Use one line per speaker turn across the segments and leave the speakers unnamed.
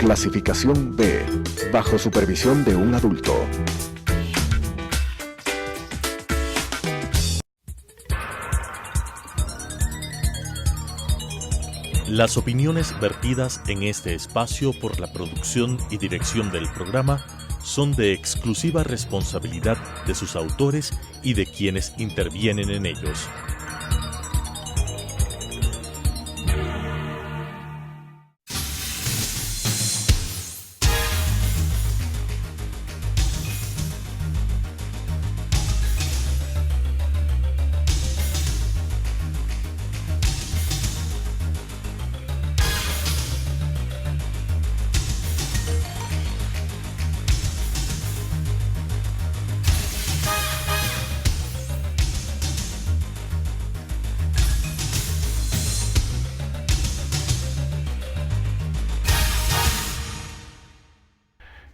Clasificación B, bajo supervisión de un adulto.
Las opiniones vertidas en este espacio por la producción y dirección del programa son de exclusiva responsabilidad de sus autores y de quienes intervienen en ellos.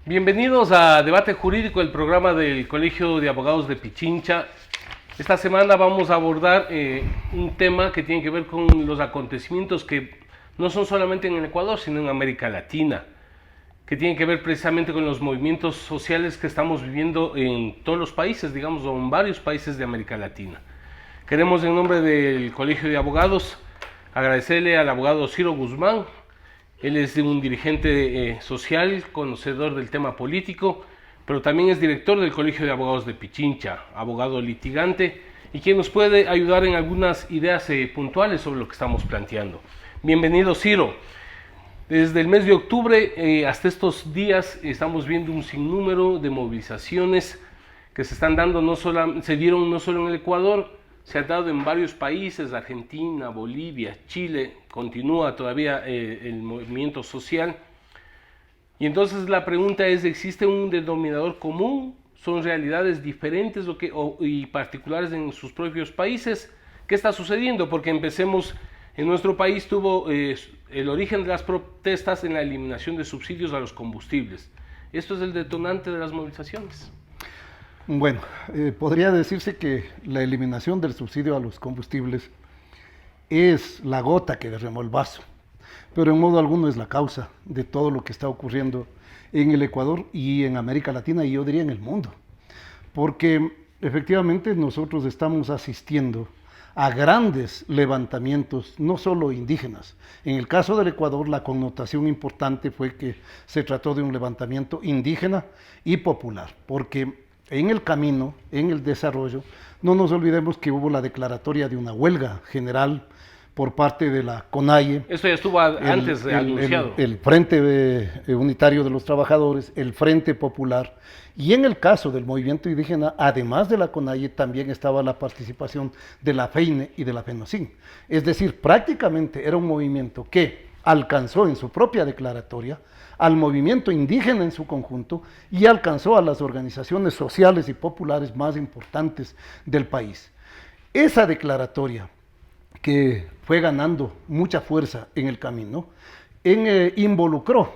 Bienvenidos a Debate Jurídico, el programa del Colegio de Abogados de Pichincha. Esta semana vamos a abordar un tema que tiene que ver con los acontecimientos que no son solamente en el Ecuador, sino en América Latina, que tienen que ver precisamente con los movimientos sociales que estamos viviendo en todos los países, digamos, o en varios países de América Latina. Queremos, en nombre del Colegio de Abogados, agradecerle al abogado Ciro Guzmán. Él es un dirigente social, conocedor del tema político, pero también es director del Colegio de Abogados de Pichincha, abogado litigante, y quien nos puede ayudar en algunas ideas puntuales sobre lo que estamos planteando. Bienvenido, Ciro. Desde el mes de octubre hasta estos días estamos viendo un sinnúmero de movilizaciones que se están dando, se dieron no solo en el Ecuador, se ha dado en varios países, Argentina, Bolivia, Chile, continúa todavía el movimiento social. Y entonces la pregunta es, ¿existe un denominador común? ¿Son realidades diferentes y particulares en sus propios países? ¿Qué está sucediendo? Porque empecemos, en nuestro país tuvo el origen de las protestas en la eliminación de subsidios a los combustibles. ¿Esto es el detonante de las movilizaciones?
Bueno, podría decirse que la eliminación del subsidio a los combustibles es la gota que derramó el vaso, pero en modo alguno es la causa de todo lo que está ocurriendo en el Ecuador y en América Latina, y yo diría en el mundo, porque efectivamente nosotros estamos asistiendo a grandes levantamientos, no solo indígenas. En el caso del Ecuador, la connotación importante fue que se trató de un levantamiento indígena y popular, porque en el camino, en el desarrollo, no nos olvidemos que hubo la declaratoria de una huelga general por parte de la CONAIE.
Esto ya estuvo antes anunciado.
El Frente Unitario de los Trabajadores, el Frente Popular, y en el caso del movimiento indígena, además de la CONAIE, también estaba la participación de la FEINE y de la FENOCIN. Es decir, prácticamente era un movimiento que alcanzó en su propia declaratoria al movimiento indígena en su conjunto y alcanzó a las organizaciones sociales y populares más importantes del país. Esa declaratoria, que fue ganando mucha fuerza en el camino, involucró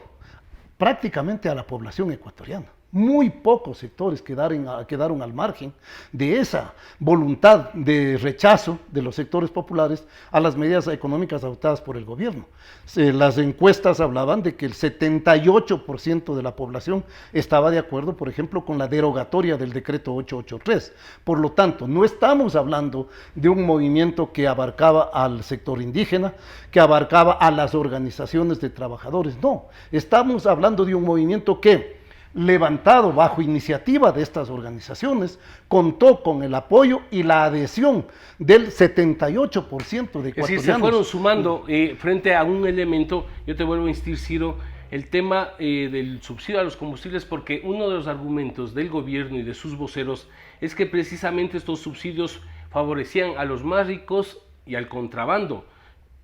prácticamente a la población ecuatoriana. Muy pocos sectores quedaron al margen de esa voluntad de rechazo de los sectores populares a las medidas económicas adoptadas por el gobierno. Las encuestas hablaban de que el 78% de la población estaba de acuerdo, por ejemplo, con la derogatoria del decreto 883. Por lo tanto, no estamos hablando de un movimiento que abarcaba al sector indígena, que abarcaba a las organizaciones de trabajadores. No, estamos hablando de un movimiento que, levantado bajo iniciativa de estas organizaciones, contó con el apoyo y la adhesión del 78% de ecuatorianos.
Es decir, se fueron sumando frente a un elemento. Yo te vuelvo a insistir, Ciro, el tema del subsidio a los combustibles, porque uno de los argumentos del gobierno y de sus voceros es que precisamente estos subsidios favorecían a los más ricos y al contrabando.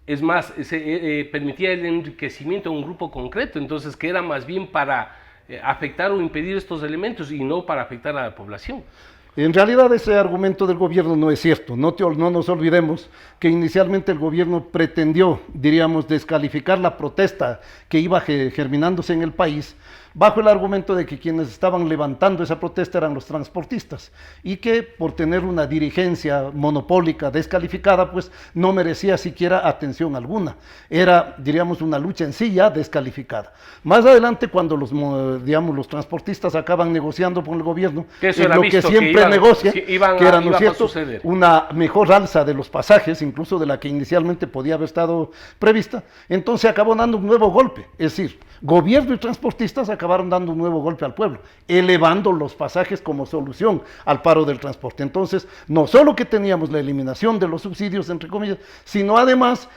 Es más, se permitía el enriquecimiento a un grupo concreto, entonces que era más bien para afectar o impedir estos elementos y no para afectar a la población.
En realidad ese argumento del gobierno no es cierto. No nos olvidemos que inicialmente el gobierno pretendió, diríamos, descalificar la protesta que iba germinándose en el país, bajo el argumento de que quienes estaban levantando esa protesta eran los transportistas y que por tener una dirigencia monopólica descalificada, pues no merecía siquiera atención alguna. Era, diríamos, una lucha en sí ya descalificada. Más adelante, cuando los transportistas acaban negociando con el gobierno, lo que siempre negocia, que era, ¿no es cierto?, una mejor alza de los pasajes, incluso de la que inicialmente podía haber estado prevista, entonces acabó dando un nuevo golpe, es decir, gobierno y transportistas acabaron dando un nuevo golpe al pueblo, elevando los pasajes como solución al paro del transporte. Entonces, no solo que teníamos la eliminación de los subsidios, entre comillas, sino además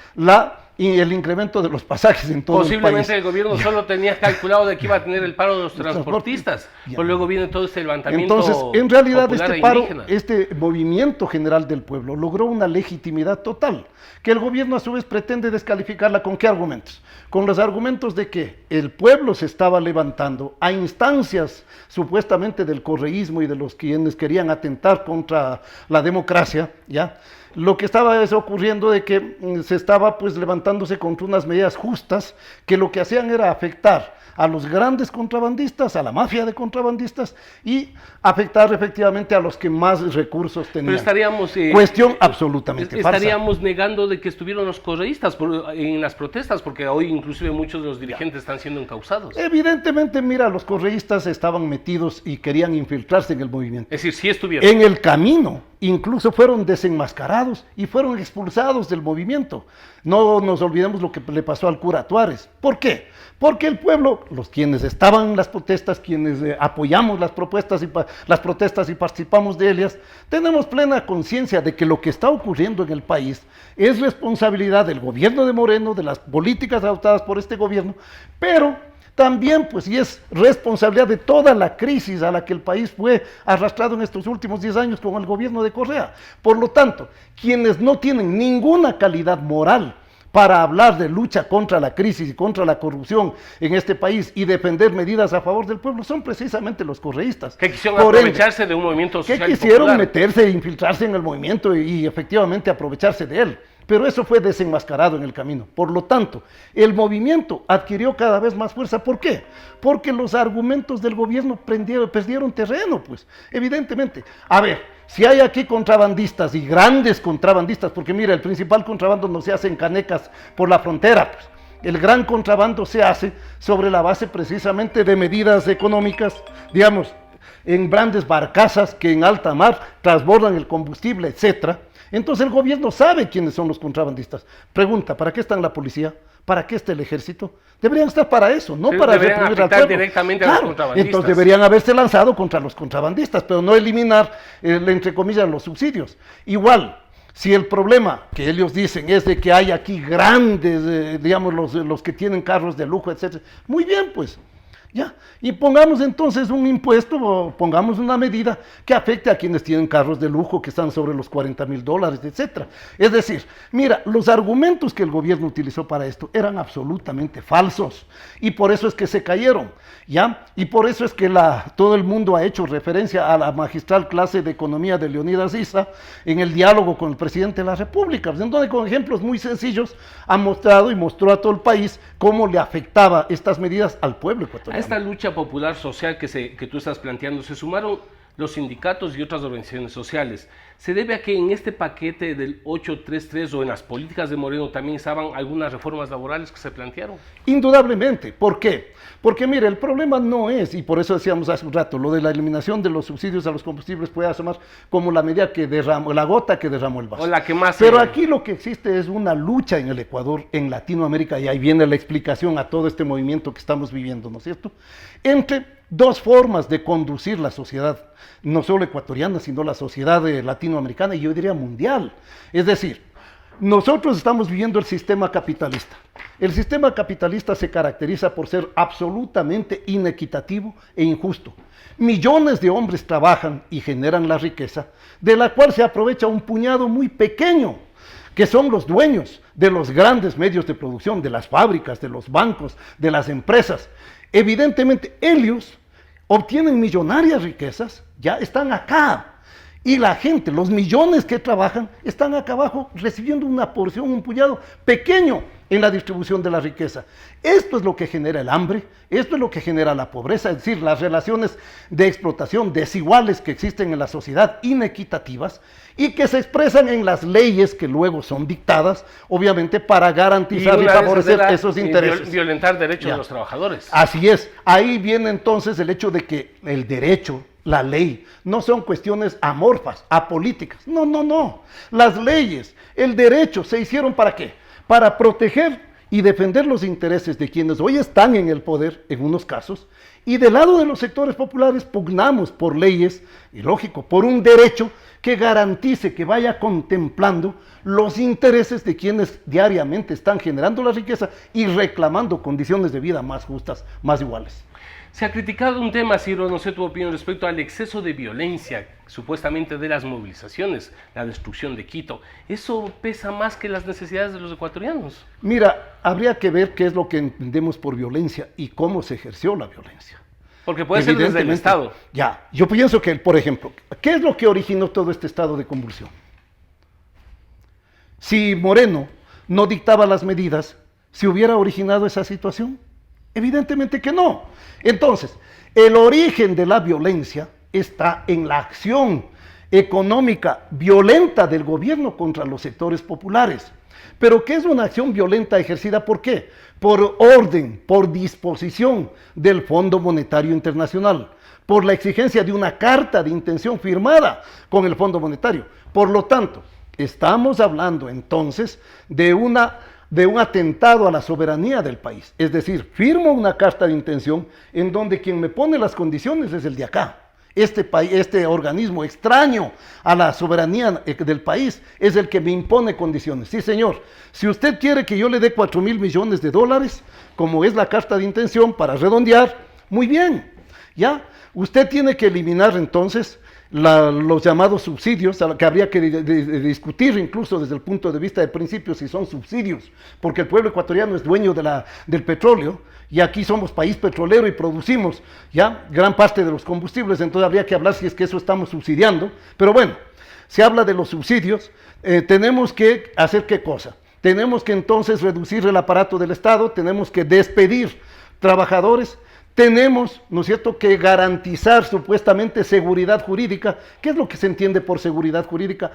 el incremento de los pasajes en todo el país.
Posiblemente el gobierno solo tenía calculado de que iba a tener el paro de los transportistas, pero luego viene todo este levantamiento.
Entonces, en realidad este paro,
indígena.
este movimiento general del pueblo logró una legitimidad total, que el gobierno a su vez pretende descalificarla. ¿Con qué argumentos? Con los argumentos de que el pueblo se estaba levantando a instancias supuestamente del correísmo y de los quienes querían atentar contra la democracia, ¿ya? Lo que estaba ocurriendo de que se estaba pues levantándose contra unas medidas justas que lo que hacían era afectar a los grandes contrabandistas, a la mafia de contrabandistas y afectar efectivamente a los que más recursos tenían.
Pero estaríamos...
Cuestión absolutamente falsa.
Estaríamos negando de que estuvieron los correístas en las protestas, porque hoy inclusive muchos de los dirigentes están siendo encausados.
Evidentemente, mira, los correístas estaban metidos y querían infiltrarse en el movimiento.
Es decir, sí estuvieron.
En el camino, incluso fueron desenmascarados y fueron expulsados del movimiento. No nos olvidemos lo que le pasó al cura Tuárez. ¿Por qué? Porque el pueblo, los quienes estaban en las protestas, quienes apoyamos las protestas y participamos de ellas, tenemos plena conciencia de que lo que está ocurriendo en el país es responsabilidad del gobierno de Moreno, de las políticas adoptadas por este gobierno, pero también, pues, y es responsabilidad de toda la crisis a la que el país fue arrastrado en estos últimos 10 años con el gobierno de Correa. Por lo tanto, quienes no tienen ninguna calidad moral para hablar de lucha contra la crisis y contra la corrupción en este país y defender medidas a favor del pueblo son precisamente los correístas.
Que quisieron aprovecharse de un movimiento social
que quisieron
popular,
meterse, infiltrarse en el movimiento y efectivamente aprovecharse de él. Pero eso fue desenmascarado en el camino. Por lo tanto, el movimiento adquirió cada vez más fuerza. ¿Por qué? Porque los argumentos del gobierno perdieron terreno, pues, evidentemente. A ver, si hay aquí contrabandistas y grandes contrabandistas, porque mira, el principal contrabando no se hace en canecas por la frontera, pues. El gran contrabando se hace sobre la base precisamente de medidas económicas, digamos, en grandes barcazas que en alta mar transbordan el combustible, etcétera. Entonces el gobierno sabe quiénes son los contrabandistas. Pregunta, ¿para qué está la policía? ¿Para qué está el ejército? Deberían estar para eso, no para reprimir al pueblo.
Directamente a los contrabandistas.
Entonces deberían haberse lanzado contra los contrabandistas, pero no eliminar, entre comillas, los subsidios. Igual, si el problema que ellos dicen es de que hay aquí grandes, digamos, los que tienen carros de lujo, etcétera, muy bien, pues. Ya, y pongamos entonces un impuesto o pongamos una medida que afecte a quienes tienen carros de lujo que están sobre los $40,000, etcétera. Es decir, mira, los argumentos que el gobierno utilizó para esto eran absolutamente falsos y por eso es que se cayeron, ¿ya? Y por eso es que todo el mundo ha hecho referencia a la magistral clase de economía de Leonidas Issa en el diálogo con el presidente de la República, en donde con ejemplos muy sencillos ha mostrado y mostró a todo el país cómo le afectaba estas medidas al pueblo ecuatoriano.
Esta lucha popular social que tú estás planteando, se sumaron los sindicatos y otras organizaciones sociales. ¿Se debe a que en este paquete del 833 o en las políticas de Moreno también estaban algunas reformas laborales que se plantearon?
Indudablemente. ¿Por qué? Porque mire, el problema no es, y por eso decíamos hace un rato, lo de la eliminación de los subsidios a los combustibles puede asomar como la medida que derramó, la gota que derramó el vaso.
O la que más.
Pero aquí lo que existe es una lucha en el Ecuador, en Latinoamérica, y ahí viene la explicación a todo este movimiento que estamos viviendo, ¿no es cierto? Entre dos formas de conducir la sociedad, no solo ecuatoriana, sino la sociedad latinoamericana y yo diría mundial. Es decir, nosotros estamos viviendo el sistema capitalista. El sistema capitalista se caracteriza por ser absolutamente inequitativo e injusto. Millones de hombres trabajan y generan la riqueza, de la cual se aprovecha un puñado muy pequeño, que son los dueños de los grandes medios de producción, de las fábricas, de los bancos, de las empresas. Evidentemente, ellos obtienen millonarias riquezas, ya están acá, Y la gente, los millones que trabajan, están acá abajo recibiendo una porción, un puñado pequeño en la distribución de la riqueza. Esto es lo que genera el hambre, esto es lo que genera la pobreza, es decir, las relaciones de explotación desiguales que existen en la sociedad, inequitativas, y que se expresan en las leyes que luego son dictadas, obviamente, para garantizar y favorecer esos intereses.
Violentar derechos de los trabajadores.
Así es. Ahí viene entonces el hecho de que el derecho, la ley, no son cuestiones amorfas, apolíticas. No, no, no. Las leyes, el derecho, ¿se hicieron para qué? Para proteger y defender los intereses de quienes hoy están en el poder, en unos casos, y del lado de los sectores populares pugnamos por leyes, y lógico, por un derecho que garantice, que vaya contemplando los intereses de quienes diariamente están generando la riqueza y reclamando condiciones de vida más justas, más iguales.
Se ha criticado un tema, Ciro, no sé tu opinión respecto al exceso de violencia, supuestamente de las movilizaciones, la destrucción de Quito. ¿Eso pesa más que las necesidades de los ecuatorianos?
Mira, habría que ver qué es lo que entendemos por violencia y cómo se ejerció la violencia.
Porque puede ser desde el Estado.
Ya, yo pienso que, por ejemplo, ¿qué es lo que originó todo este estado de convulsión? Si Moreno no dictaba las medidas, ¿se hubiera originado esa situación? Evidentemente que no. Entonces, el origen de la violencia está en la acción económica violenta del gobierno contra los sectores populares. Pero ¿qué es una acción violenta ejercida por qué? Por orden, por disposición del Fondo Monetario Internacional, por la exigencia de una carta de intención firmada con el Fondo Monetario. Por lo tanto, estamos hablando entonces de un atentado a la soberanía del país. Es decir, firmo una carta de intención en donde quien me pone las condiciones es el de acá. Este organismo extraño a la soberanía del país es el que me impone condiciones. Sí, señor, si usted quiere que yo le dé 4.000 millones de dólares, como es la carta de intención para redondear, muy bien, ¿ya? Usted tiene que eliminar entonces los llamados subsidios, que habría que discutir incluso desde el punto de vista de principios si son subsidios, porque el pueblo ecuatoriano es dueño del petróleo, y aquí somos país petrolero y producimos ya gran parte de los combustibles, entonces habría que hablar si es que eso estamos subsidiando, pero bueno, se habla de los subsidios, tenemos que hacer ¿qué cosa? Tenemos que entonces reducir el aparato del Estado, tenemos que despedir trabajadores, tenemos, ¿no es cierto?, que garantizar supuestamente seguridad jurídica. ¿Qué es lo que se entiende por seguridad jurídica?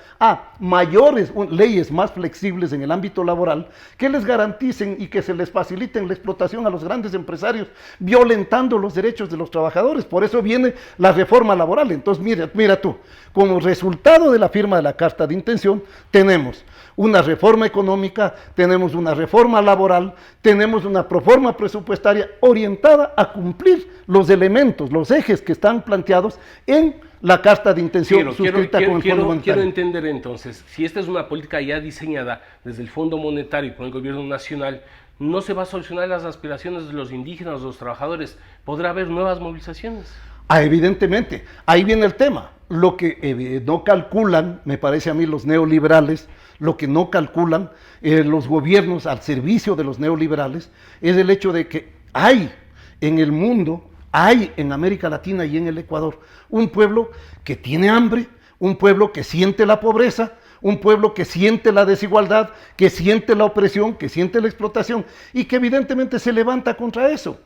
Mayores leyes más flexibles en el ámbito laboral que les garanticen y que se les faciliten la explotación a los grandes empresarios, violentando los derechos de los trabajadores. Por eso viene la reforma laboral. Entonces, mira tú, como resultado de la firma de la carta de intención, tenemos una reforma económica, tenemos una reforma laboral, tenemos una proforma presupuestaria orientada a cumplir los elementos, los ejes que están planteados en la carta de intención suscrita con el Fondo Monetario.
Quiero entender entonces, si esta es una política ya diseñada desde el Fondo Monetario y con el gobierno nacional, ¿no se va a solucionar las aspiraciones de los indígenas, de los trabajadores? ¿Podrá haber nuevas movilizaciones?
Evidentemente, ahí viene el tema. Lo que no calculan, me parece a mí, los neoliberales, lo que no calculan los gobiernos al servicio de los neoliberales, es el hecho de que hay en el mundo, hay en América Latina y en el Ecuador, un pueblo que tiene hambre, un pueblo que siente la pobreza, un pueblo que siente la desigualdad, que siente la opresión, que siente la explotación y que evidentemente se levanta contra eso.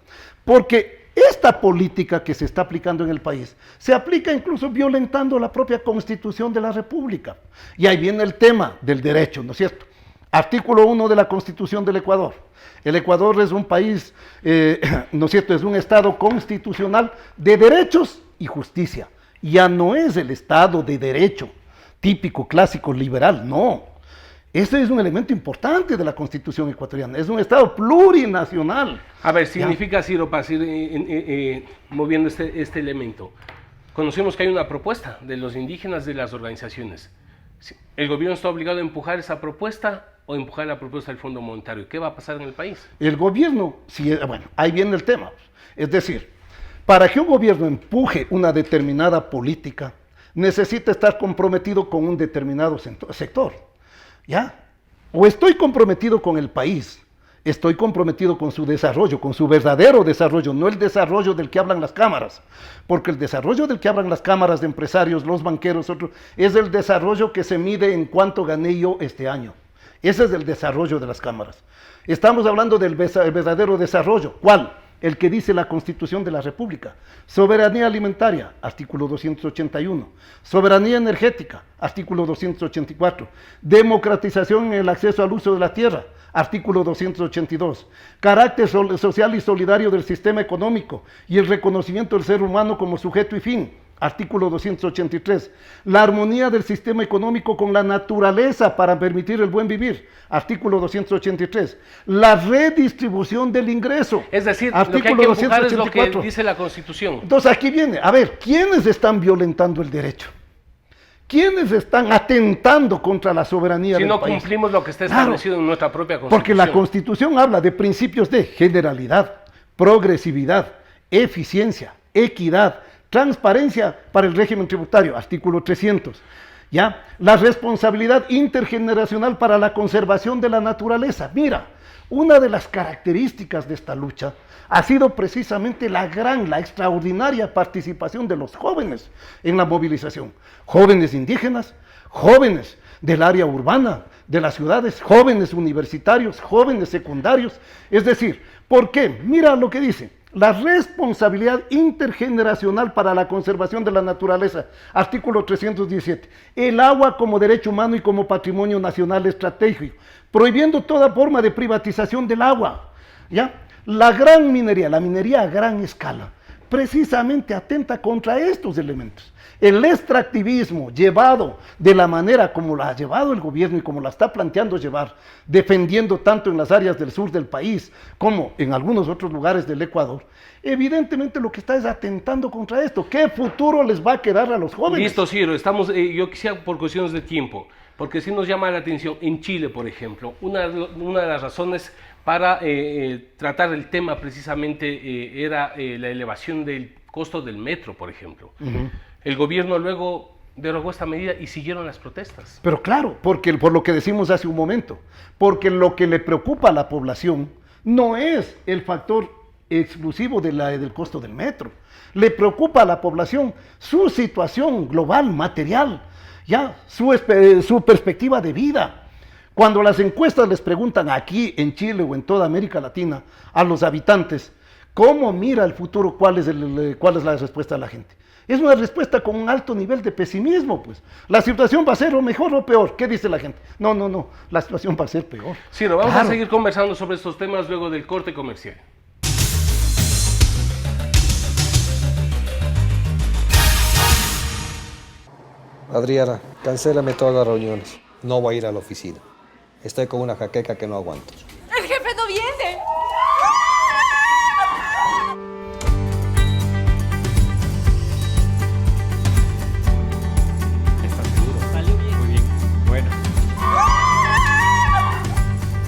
Porque esta política que se está aplicando en el país se aplica incluso violentando la propia Constitución de la República. Y ahí viene el tema del derecho, ¿no es cierto? Artículo 1 de la Constitución del Ecuador. El Ecuador es un país, ¿no es cierto?, es un Estado constitucional de derechos y justicia. Ya no es el Estado de derecho típico, clásico, liberal, no. Ese es un elemento importante de la Constitución ecuatoriana, es un Estado plurinacional.
A ver, significa, Ciro, para ir moviendo este elemento. Conocemos que hay una propuesta de los indígenas, de las organizaciones. ¿El gobierno está obligado a empujar esa propuesta o empujar la propuesta del Fondo Monetario? ¿Qué va a pasar en el país?
El gobierno, bueno, ahí viene el tema. Es decir, para que un gobierno empuje una determinada política, necesita estar comprometido con un determinado sector, ¿ya? O estoy comprometido con el país Estoy comprometido con su desarrollo, con su verdadero desarrollo, no el desarrollo del que hablan las cámaras, porque el desarrollo del que hablan las cámaras de empresarios, los banqueros, otros, es el desarrollo que se mide en cuánto gané yo este año. Ese es el desarrollo de las cámaras. Estamos hablando del verdadero desarrollo. ¿Cuál? El que dice la Constitución de la República. Soberanía alimentaria, artículo 281. Soberanía energética, artículo 284. Democratización en el acceso al uso de la tierra, artículo 282. Carácter social y solidario del sistema económico y el reconocimiento del ser humano como sujeto y fin, artículo 283. La armonía del sistema económico con la naturaleza para permitir el buen vivir, artículo 283. La redistribución del ingreso,
Es decir,
artículo
lo que hay que empujar
284.
es lo que dice la Constitución.
Entonces aquí viene, a ver, ¿quiénes están violentando el derecho? ¿Quiénes están atentando contra la soberanía
Si
del
no
país?
cumplimos lo que está
Claro,
establecido en nuestra propia Constitución.
porque la Constitución habla de principios de generalidad, progresividad, eficiencia, equidad, transparencia para el régimen tributario, artículo 300. ¿Ya? La responsabilidad intergeneracional para la conservación de la naturaleza. Mira, una de las características de esta lucha ha sido precisamente la extraordinaria participación de los jóvenes en la movilización. Jóvenes indígenas, jóvenes del área urbana, de las ciudades, jóvenes universitarios, jóvenes secundarios. Es decir, ¿por qué? Mira lo que dice. La responsabilidad intergeneracional para la conservación de la naturaleza, artículo 317. El agua como derecho humano y como patrimonio nacional estratégico, prohibiendo toda forma de privatización del agua. ¿Ya? La gran minería, la minería a gran escala, precisamente atenta contra estos elementos. El extractivismo llevado de la manera como la ha llevado el gobierno y como la está planteando llevar, defendiendo tanto en las áreas del sur del país como en algunos otros lugares del Ecuador, evidentemente lo que está es atentando contra esto. ¿Qué futuro les va a quedar a los jóvenes?
Listo, Ciro, yo quisiera por cuestiones de tiempo, porque sí nos llama la atención, en Chile, por ejemplo, una de las razones para tratar el tema precisamente era la elevación del costo del metro, por ejemplo. El gobierno luego derogó esta medida y siguieron las protestas.
Pero claro, porque por lo que decimos hace un momento, porque lo que le preocupa a la población no es el factor exclusivo del costo del metro. Le preocupa a la población su situación global, material, ya, su perspectiva de vida. Cuando las encuestas les preguntan aquí en Chile o en toda América Latina a los habitantes, ¿cómo mira el futuro? ¿Cuál es la respuesta de la gente? Es una respuesta con un alto nivel de pesimismo, pues. ¿La situación va a ser o mejor o peor? ¿Qué dice la gente? No, la situación va a ser peor.
Sí, vamos
Claro.
a seguir conversando sobre estos temas luego del corte comercial.
Adriana, cancélame todas las reuniones. No voy a ir a la oficina. Estoy con una jaqueca que no aguanto.
¡El jefe no viene!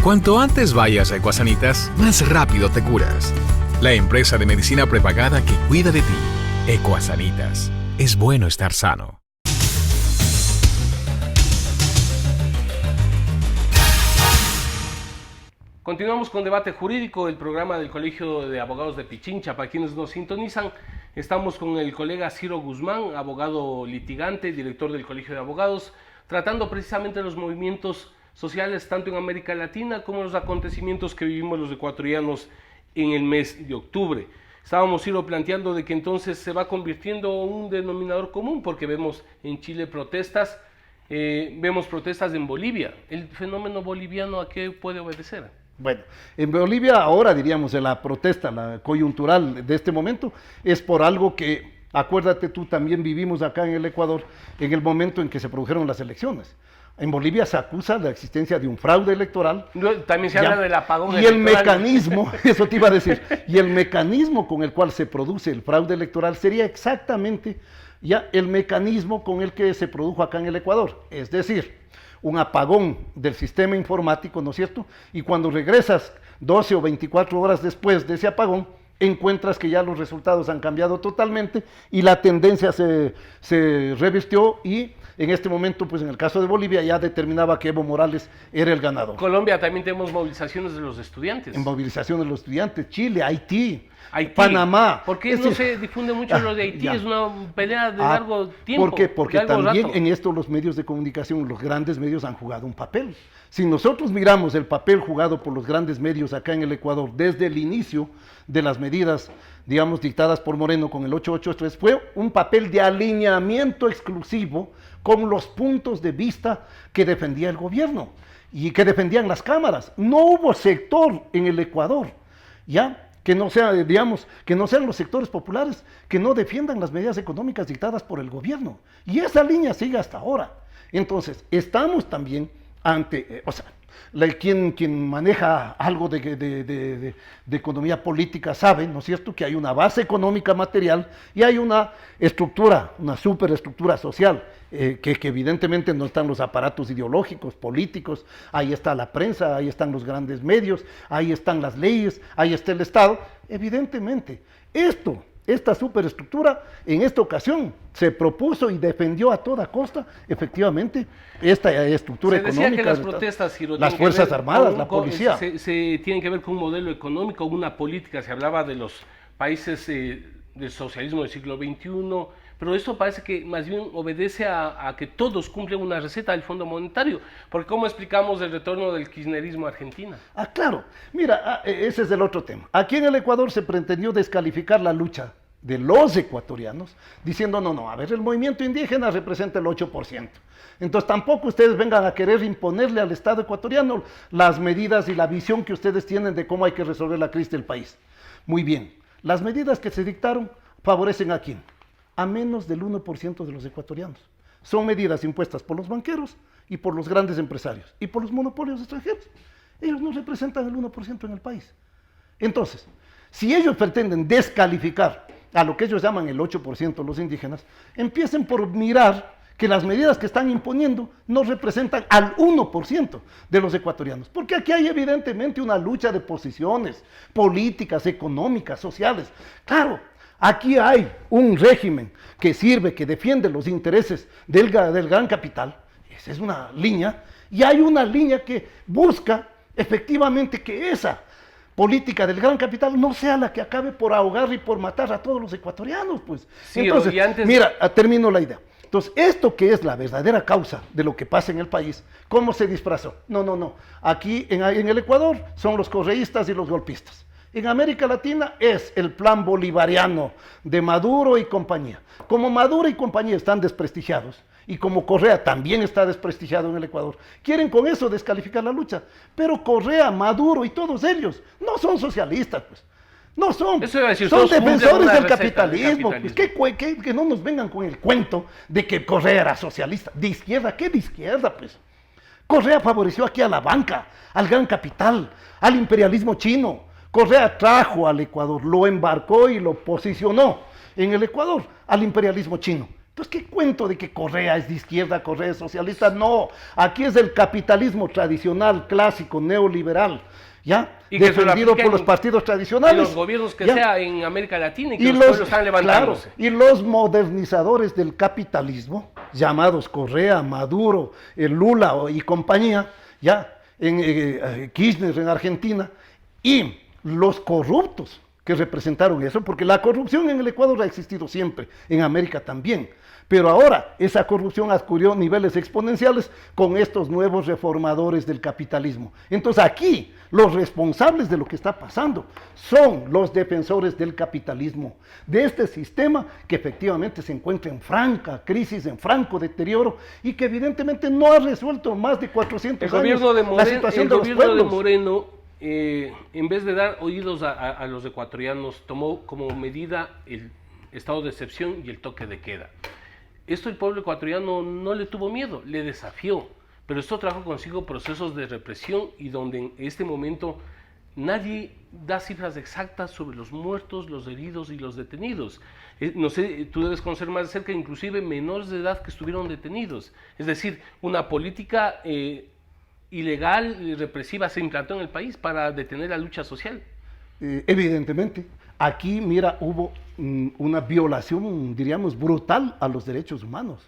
Cuanto antes vayas a Ecuasanitas, más rápido te curas. La empresa de medicina prepagada que cuida de ti. Ecuasanitas. Es bueno estar sano.
Continuamos con Debate Jurídico, el programa del Colegio de Abogados de Pichincha. Para quienes nos sintonizan, estamos con el colega Ciro Guzmán, abogado litigante, director del Colegio de Abogados, tratando precisamente los movimientos sociales tanto en América Latina como los acontecimientos que vivimos los ecuatorianos en el mes de octubre. Estábamos, Ciro, planteando de que entonces se va convirtiendo en un denominador común, porque vemos en Chile protestas, vemos protestas en Bolivia. ¿El fenómeno boliviano a qué puede obedecer?
Bueno, en Bolivia ahora diríamos la protesta, la coyuntural de este momento, es por algo que, acuérdate tú, también vivimos acá en el Ecuador en el momento en que se produjeron las elecciones. En Bolivia se acusa la existencia de un fraude electoral.
También se habla del apagón
y el
electoral.
mecanismo, eso te iba a decir, y el mecanismo con el cual se produce el fraude electoral sería exactamente ya el mecanismo con el que se produjo acá en el Ecuador. Es decir, un apagón del sistema informático, ¿no es cierto? Y cuando regresas 12 o 24 horas después de ese apagón, encuentras que ya los resultados han cambiado totalmente y la tendencia se revirtió y en este momento, pues en el caso de Bolivia ya determinaba que Evo Morales era el ganador.
Colombia también tenemos movilizaciones de los estudiantes.
En movilización de los estudiantes, Chile, Haití, Panamá.
¿Por qué no se difunde mucho lo de Haití?
Ya.
Es una pelea de largo tiempo.
¿Por qué? Porque también
rato.
en esto los medios de comunicación, los grandes medios han jugado un papel. Si nosotros miramos el papel jugado por los grandes medios acá en el Ecuador desde el inicio de las medidas, digamos, dictadas por Moreno con el 883, fue un papel de alineamiento exclusivo con los puntos de vista que defendía el gobierno y que defendían las cámaras. No hubo sector en el Ecuador, ¿ya?, que no sea, digamos, que no sean los sectores populares que no defiendan las medidas económicas dictadas por el gobierno. Y esa línea sigue hasta ahora. Entonces, estamos también ante, quien maneja algo de economía política sabe, ¿no es cierto?, que hay una base económica material y hay una estructura, una superestructura social, que evidentemente no están los aparatos ideológicos, políticos, ahí está la prensa, ahí están los grandes medios, ahí están las leyes, ahí está el Estado. Evidentemente, esta superestructura en esta ocasión se propuso y defendió a toda costa, efectivamente, esta estructura económica.
Se decía que las protestas,
las Fuerzas Armadas, la policía.
Se tienen que ver con un modelo económico, una política. Se hablaba de los países del socialismo del siglo XXI, pero esto parece que más bien obedece a que todos cumplen una receta del Fondo Monetario, porque ¿cómo explicamos el retorno del kirchnerismo a Argentina?
Claro, mira, ese es el otro tema. Aquí en el Ecuador se pretendió descalificar la lucha de los ecuatorianos, diciendo, no, a ver, el movimiento indígena representa el 8%. Entonces tampoco ustedes vengan a querer imponerle al Estado ecuatoriano las medidas y la visión que ustedes tienen de cómo hay que resolver la crisis del país. Muy bien, las medidas que se dictaron favorecen a ¿quién? A menos del 1% de los ecuatorianos. Son medidas impuestas por los banqueros y por los grandes empresarios y por los monopolios extranjeros. Ellos no representan el 1% en el país. Entonces, si ellos pretenden descalificar a lo que ellos llaman el 8% los indígenas, empiecen por mirar que las medidas que están imponiendo no representan al 1% de los ecuatorianos, porque aquí hay evidentemente una lucha de posiciones políticas, económicas, sociales. Claro, aquí hay un régimen que sirve, que defiende los intereses del gran capital, esa es una línea, y hay una línea que busca efectivamente que esa política del gran capital no sea la que acabe por ahogar y por matar a todos los ecuatorianos, pues.
Sí,
entonces, mira, termino la idea. Entonces, esto que es la verdadera causa de lo que pasa en el país, ¿cómo se disfrazó? No. Aquí en el Ecuador son los correístas y los golpistas. En América Latina es el plan bolivariano de Maduro y compañía. Como Maduro y compañía están desprestigiados, y como Correa también está desprestigiado en el Ecuador, quieren con eso descalificar la lucha. Pero Correa, Maduro y todos ellos no son socialistas, pues. No son.
Eso iba a decir,
son defensores del
receta
capitalismo. Pues, que no nos vengan con el cuento de que Correa era socialista. ¿De izquierda? ¿Qué de izquierda, pues? Correa favoreció aquí a la banca, al gran capital, al imperialismo chino. Correa trajo al Ecuador, lo embarcó y lo posicionó en el Ecuador al imperialismo chino. Entonces, ¿qué cuento de que Correa es de izquierda, Correa es socialista? No, aquí es el capitalismo tradicional, clásico, neoliberal, ¿ya? Defendido por los partidos tradicionales.
Y los gobiernos que sea en América Latina y que los pueblos están levantándose.
Claro, y los modernizadores del capitalismo, llamados Correa, Maduro, Lula y compañía, ¿ya? Kirchner en Argentina, y los corruptos que representaron eso, porque la corrupción en el Ecuador ha existido siempre, en América también, pero ahora esa corrupción adquirió niveles exponenciales con estos nuevos reformadores del capitalismo. Entonces aquí los responsables de lo que está pasando son los defensores del capitalismo, de este sistema que efectivamente se encuentra en franca crisis, en franco deterioro y que evidentemente no ha resuelto más de 400 años la situación de los pueblos.
El gobierno de Moreno, en vez de dar oídos a los ecuatorianos, tomó como medida el estado de excepción y el toque de queda. Esto el pueblo ecuatoriano no le tuvo miedo, le desafió, pero esto trajo consigo procesos de represión y donde en este momento nadie da cifras exactas sobre los muertos, los heridos y los detenidos. No sé, tú debes conocer más de cerca, inclusive menores de edad que estuvieron detenidos. Es decir, una política ilegal y represiva se implantó en el país para detener la lucha social.
Evidentemente, Aquí, mira, hubo una violación, diríamos, brutal a los derechos humanos.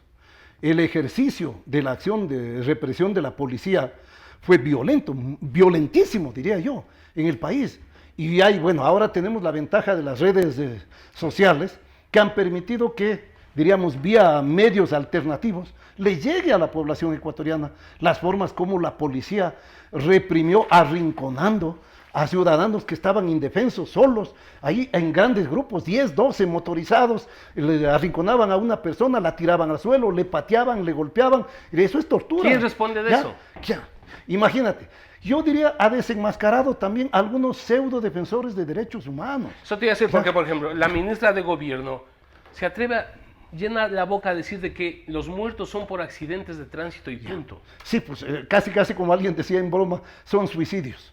El ejercicio de la acción de represión de la policía fue violento, violentísimo, diría yo, en el país. Y bueno, ahora tenemos la ventaja de las redes sociales que han permitido que, diríamos, vía medios alternativos, le llegue a la población ecuatoriana las formas como la policía reprimió arrinconando a ciudadanos que estaban indefensos, solos, ahí en grandes grupos, 10, 12 motorizados, le arrinconaban a una persona, la tiraban al suelo, le pateaban, le golpeaban, y eso es tortura.
¿Quién responde de eso?
Ya, imagínate. Yo diría, ha desenmascarado también algunos pseudo defensores de derechos humanos.
Eso te iba a decir porque, por ejemplo, la ministra de Gobierno se atreve a llenar la boca a decir de que los muertos son por accidentes de tránsito y punto.
Sí, pues casi como alguien decía en broma, son suicidios.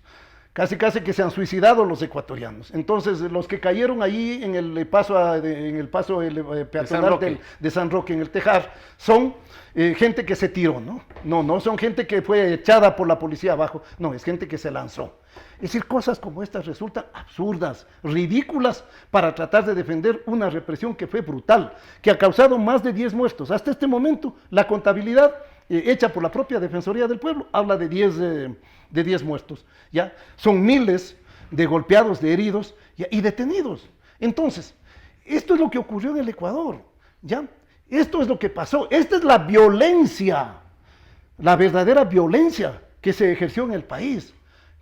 Casi que se han suicidado los ecuatorianos. Entonces, los que cayeron allí en el paso, peatonal de San Roque, en el Tejar, son gente que se tiró, ¿no? No son gente que fue echada por la policía abajo, no, es gente que se lanzó. Es decir, cosas como estas resultan absurdas, ridículas, para tratar de defender una represión que fue brutal, que ha causado más de 10 muertos. Hasta este momento, la contabilidad hecha por la propia Defensoría del Pueblo habla de 10 muertos, ¿ya? Son miles de golpeados, de heridos, ¿ya? Y detenidos. Entonces, esto es lo que ocurrió en el Ecuador, ¿ya? Esto es lo que pasó, esta es la violencia, la verdadera violencia que se ejerció en el país.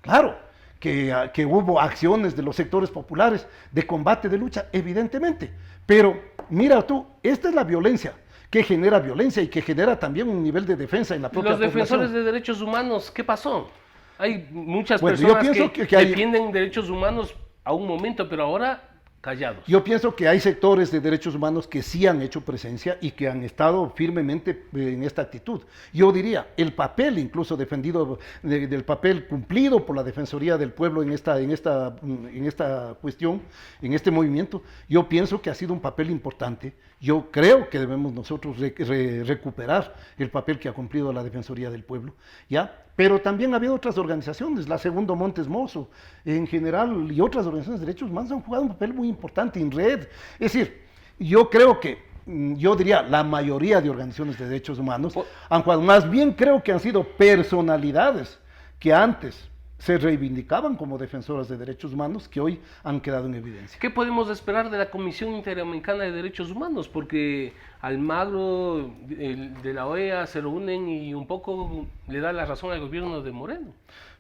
Claro, que hubo acciones de los sectores populares de combate, de lucha, evidentemente, pero mira tú, esta es la violencia que genera violencia y que genera también un nivel de defensa en la propia población.
Los defensores de derechos humanos, ¿qué pasó? Hay muchas personas que defienden derechos humanos a un momento, pero ahora callados.
Yo pienso que hay sectores de derechos humanos que sí han hecho presencia y que han estado firmemente en esta actitud. Yo diría, el papel incluso defendido, del papel cumplido por la Defensoría del Pueblo en esta cuestión, en este movimiento, yo pienso que ha sido un papel importante. Yo creo que debemos nosotros recuperar el papel que ha cumplido la Defensoría del Pueblo, ¿ya? Pero también ha habido otras organizaciones, la Segundo Montes Mozo, en general, y otras organizaciones de derechos humanos han jugado un papel muy importante en red. Es decir, yo creo que, yo diría, la mayoría de organizaciones de derechos humanos han jugado, más bien creo que han sido personalidades que antes se reivindicaban como defensoras de derechos humanos, que hoy han quedado en evidencia.
¿Qué podemos esperar de la Comisión Interamericana de Derechos Humanos? Porque Almagro de la OEA se reúnen y un poco le da la razón al gobierno de Moreno.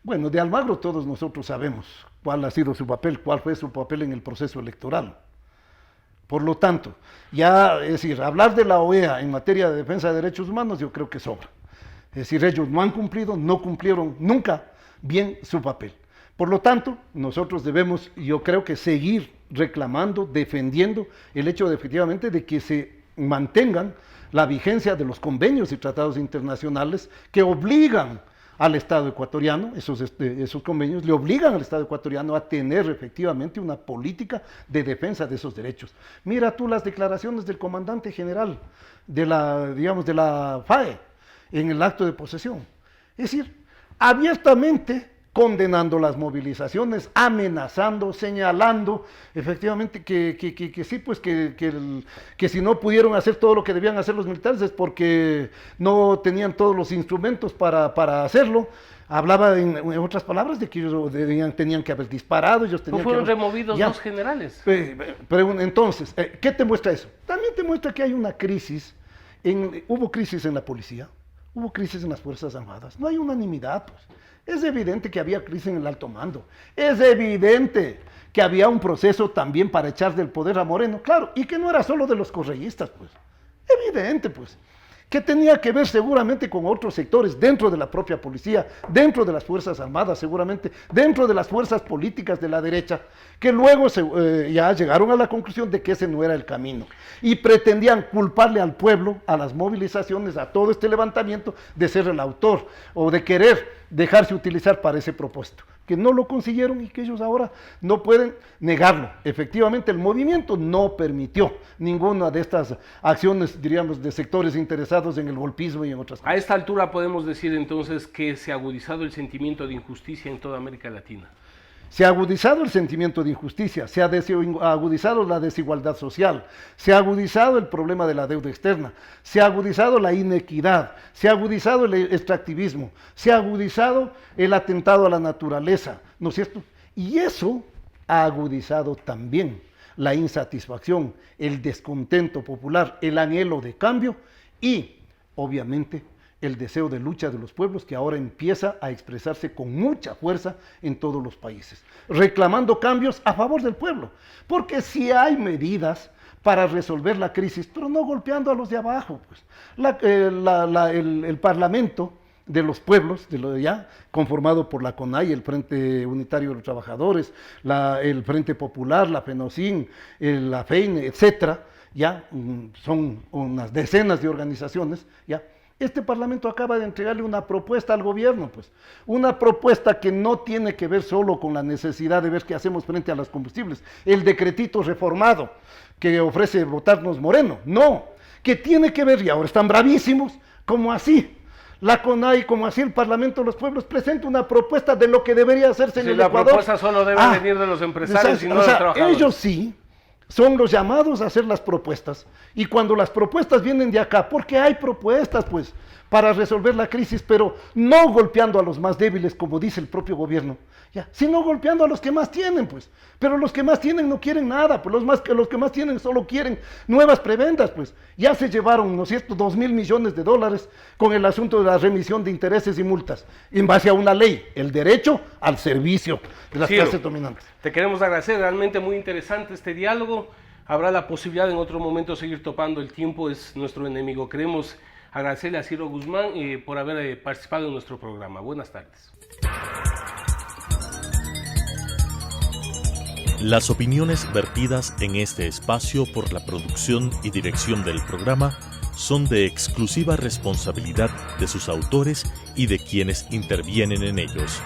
Bueno, de Almagro todos nosotros sabemos cuál ha sido su papel, cuál fue su papel en el proceso electoral. Por lo tanto, ya, es decir, hablar de la OEA en materia de defensa de derechos humanos yo creo que sobra. Es decir, ellos no han cumplido, no cumplieron nunca bien su papel. Por lo tanto, nosotros debemos, yo creo que seguir reclamando, defendiendo el hecho de, efectivamente, de que se mantengan la vigencia de los convenios y tratados internacionales que obligan al Estado ecuatoriano, esos convenios le obligan al Estado ecuatoriano a tener efectivamente una política de defensa de esos derechos. Mira tú las declaraciones del comandante general de la FAE en el acto de posesión. Es decir, abiertamente condenando las movilizaciones, amenazando, señalando efectivamente que sí, pues que si no pudieron hacer todo lo que debían hacer los militares es porque no tenían todos los instrumentos para hacerlo. Hablaba en otras palabras de que ellos tenían que haber disparado, ellos tenían
fueron removidos dos generales.
Entonces, ¿qué te muestra eso? También te muestra que hay una crisis, hubo crisis en la policía, hubo crisis en las Fuerzas Armadas, no hay unanimidad, pues. Es evidente que había crisis en el alto mando, es evidente que había un proceso también para echar del poder a Moreno, claro, y que no era solo de los correístas, pues, evidente, pues, que tenía que ver seguramente con otros sectores dentro de la propia policía, dentro de las Fuerzas Armadas seguramente, dentro de las fuerzas políticas de la derecha, que luego ya llegaron a la conclusión de que ese no era el camino y pretendían culparle al pueblo, a las movilizaciones, a todo este levantamiento de ser el autor o de querer dejarse utilizar para ese propósito, que no lo consiguieron y que ellos ahora no pueden negarlo. Efectivamente, el movimiento no permitió ninguna de estas acciones, diríamos, de sectores interesados en el golpismo y en otras cosas.
A esta altura podemos decir entonces que se ha agudizado el sentimiento de injusticia en toda América Latina.
Se ha agudizado el sentimiento de injusticia, se ha agudizado la desigualdad social, se ha agudizado el problema de la deuda externa, se ha agudizado la inequidad, se ha agudizado el extractivismo, se ha agudizado el atentado a la naturaleza, ¿no es cierto? Y eso ha agudizado también la insatisfacción, el descontento popular, el anhelo de cambio y, obviamente, el deseo de lucha de los pueblos que ahora empieza a expresarse con mucha fuerza en todos los países, reclamando cambios a favor del pueblo, porque si hay medidas para resolver la crisis, pero no golpeando a los de abajo, pues. El Parlamento de los pueblos, conformado por la CONAIE, el Frente Unitario de los Trabajadores, el Frente Popular, la FENOCIN, la FEINE, etcétera, son unas decenas de organizaciones, Este Parlamento acaba de entregarle una propuesta al gobierno, pues, una propuesta que no tiene que ver solo con la necesidad de ver qué hacemos frente a los combustibles, el decretito reformado que ofrece votarnos Moreno, no, que tiene que ver, y ahora están bravísimos, como así, la CONAIE, como así el Parlamento de los Pueblos presenta una propuesta de lo que debería hacerse en el Ecuador.
La propuesta solo debe venir de los empresarios y no de los trabajadores.
Ellos sí son los llamados a hacer las propuestas, y cuando las propuestas vienen de acá, porque hay propuestas, pues, para resolver la crisis, pero no golpeando a los más débiles, como dice el propio gobierno, sino golpeando a los que más tienen, pues, pero los que más tienen no quieren nada, pues los que más tienen solo quieren nuevas prebendas, pues, ya se llevaron, ¿no es cierto?, 2.000 millones de dólares con el asunto de la remisión de intereses y multas, en base a una ley, el derecho al servicio de las clases dominantes.
Te queremos agradecer, realmente muy interesante este diálogo. Habrá la posibilidad en otro momento seguir topando, el tiempo es nuestro enemigo. Queremos agradecerle a Ciro Guzmán por haber participado en nuestro programa. Buenas tardes.
Las opiniones vertidas en este espacio por la producción y dirección del programa son de exclusiva responsabilidad de sus autores y de quienes intervienen en ellos.